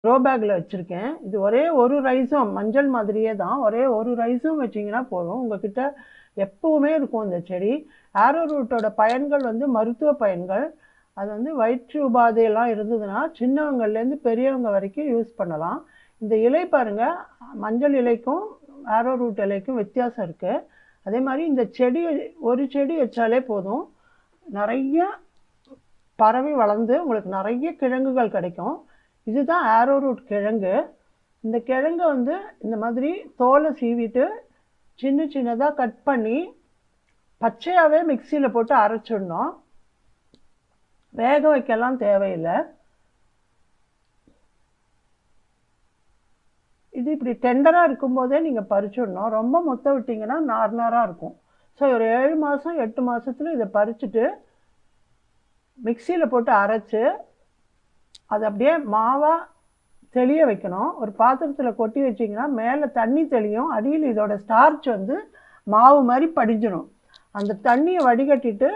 Grow பேக்கில் வச்சுருக்கேன். இது ஒரே ஒரு ரைஸும் மஞ்சள் மாதிரியே தான். ஒரே ஒரு ரைஸும் வச்சிங்கன்னா போதும். உங்ககிட்ட எப்பவுமே இருக்கும் இந்த செடி. ஆரோ ரூட்டோட பயன்கள் வந்து மருத்துவ பயன்கள். அது வந்து வயிற்று உபாதையெல்லாம் இருந்ததுன்னா சின்னவங்கள்லேருந்து பெரியவங்க வரைக்கும் யூஸ் பண்ணலாம். இந்த இலை பாருங்கள், மஞ்சள் இலைக்கும் ஆரோ ரூட் இலைக்கும் வித்தியாசம் இருக்குது. அதே மாதிரி இந்த செடி ஒரு செடி வச்சாலே போதும், நிறைய பரவி வளர்ந்து உங்களுக்கு நிறைய கிழங்குகள் கிடைக்கும். இதுதான் ஆரோ ரூட் கிழங்கு. இந்த கிழங்கை வந்து இந்த மாதிரி தோலை சீவிட்டு சின்ன சின்னதாக கட் பண்ணி பச்சையாகவே மிக்சியில் போட்டு அரைச்சிடணும். வேக வைக்கலாம் தேவையில்லை. இது இப்படி டெண்டராக இருக்கும்போதே நீங்கள் பறிச்சிடணும். ரொம்ப முத்த விட்டிங்கன்னா நார்னாராக இருக்கும். ஸோ ஒரு 7 மாதம் 8 மாதத்தில் இதை பறிச்சுட்டு மிக்சியில் போட்டு அரைச்சி அதை அப்படியே மாவாக தெளிய வைக்கணும். ஒரு பாத்திரத்தில் கொட்டி வச்சிங்கன்னா மேலே தண்ணி தெளியும், அடியில் இதோட ஸ்டார்ச் வந்து மாவு மாதிரி படிஞ்சிடும். அந்த தண்ணியை வடிகட்டிட்டு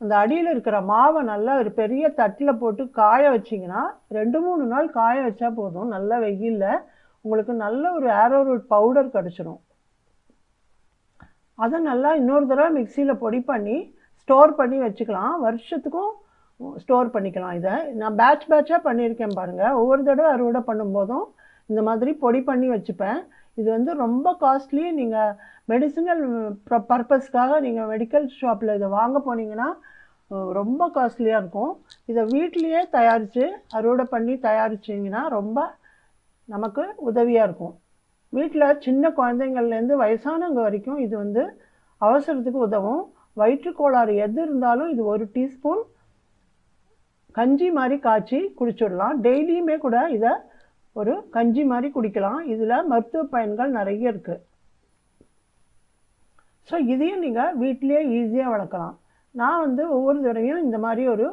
அந்த அடியில் இருக்கிற மாவை நல்லா ஒரு பெரிய தட்டில் போட்டு காய வச்சிங்கன்னா 2-3 நாள் காய வச்சா போதும். நல்ல வெயிலில் உங்களுக்கு நல்ல ஒரு ஆரோ ரூட் பவுடர் கிடச்சிடும். அதை நல்லா இன்னொரு தடவை மிக்சியில் பொடி பண்ணி ஸ்டோர் பண்ணி வச்சுக்கலாம். வருஷத்துக்கும் ஸ்டோர் பண்ணிக்கலாம். இதை நான் பேட்சாக பண்ணியிருக்கேன் பாருங்கள். ஒவ்வொரு தடவை அறுவடை பண்ணும்போதும் இந்த மாதிரி பொடி பண்ணி வச்சுப்பேன். இது வந்து ரொம்ப காஸ்ட்லி. நீங்கள் மெடிசினல் பர்பஸ்க்காக நீங்கள் மெடிக்கல் ஷாப்பில் இதை வாங்க போனீங்கன்னா ரொம்ப காஸ்ட்லியாக இருக்கும். இதை வீட்லேயே தயாரித்து அறுவடை பண்ணி தயாரிச்சிங்கன்னா ரொம்ப நமக்கு உதவியாக இருக்கும். வீட்டில் சின்ன குழந்தைங்கள்லேருந்து வயசானவங்க வரைக்கும் இது வந்து அவசரத்துக்கு உதவும். வயிற்றுக்கோளாறு எது இருந்தாலும் இது 1 டீஸ்பூன் கஞ்சி மாதிரி காய்ச்சி குடிச்சிடலாம். டெய்லியுமே கூட இதை ஒரு கஞ்சி மாதிரி குடிக்கலாம். இதில் மருத்துவ பயன்கள் நிறைய இருக்குது. ஸோ இதையும் நீங்கள் வீட்டிலேயே ஈஸியாக வளர்க்கலாம். நான் வந்து ஒவ்வொரு தடவையும் இந்த மாதிரி ஒரு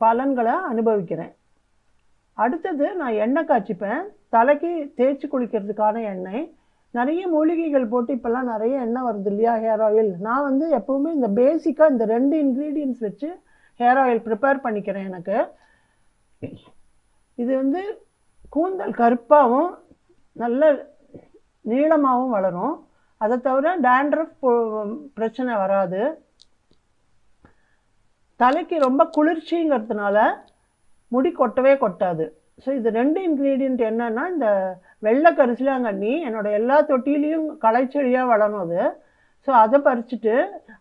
பலன்களை அனுபவிக்கிறேன். அடுத்தது நான் எண்ணெய் காய்ச்சிப்பேன். தலைக்கு தேய்ச்சி குளிக்கிறதுக்கான எண்ணெய். நிறைய மூலிகைகள் போட்டு இப்போல்லாம் நிறைய எண்ணெய் வருது இல்லையா, ஹேர் ஆயில். நான் வந்து எப்போவுமே இந்த பேசிக்காக இந்த 2 இன்க்ரீடியன்ட்ஸ் வச்சு ஹேர் ஆயில் ப்ரிப்பேர் பண்ணிக்கிறேன். எனக்கு இது வந்து கூந்தல் கருப்பாகவும் நல்ல நீளமாகவும் வளரும். அதை தவிர டேண்ட்ரஃப் பிரச்சனை வராது. தலைக்கு ரொம்ப குளிர்ச்சிங்கிறதுனால முடி கொட்டவே கொட்டாது. ஸோ இது 2 இன்க்ரீடியண்ட் என்னன்னா, இந்த வெள்ளை கரிசலாங்கண்ணி என்னோடய எல்லா தொட்டிலையும் களைச்செடியாக வளரும் அது. ஸோ அதை பறிச்சுட்டு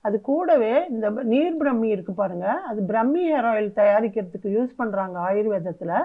அது கூடவே இந்த நீர் பிரம்மி இருக்குது பாருங்கள், அது பிரம்மி ஹேர் ஆயில் தயாரிக்கிறதுக்கு யூஸ் பண்ணுறாங்க ஆயுர்வேதத்தில்.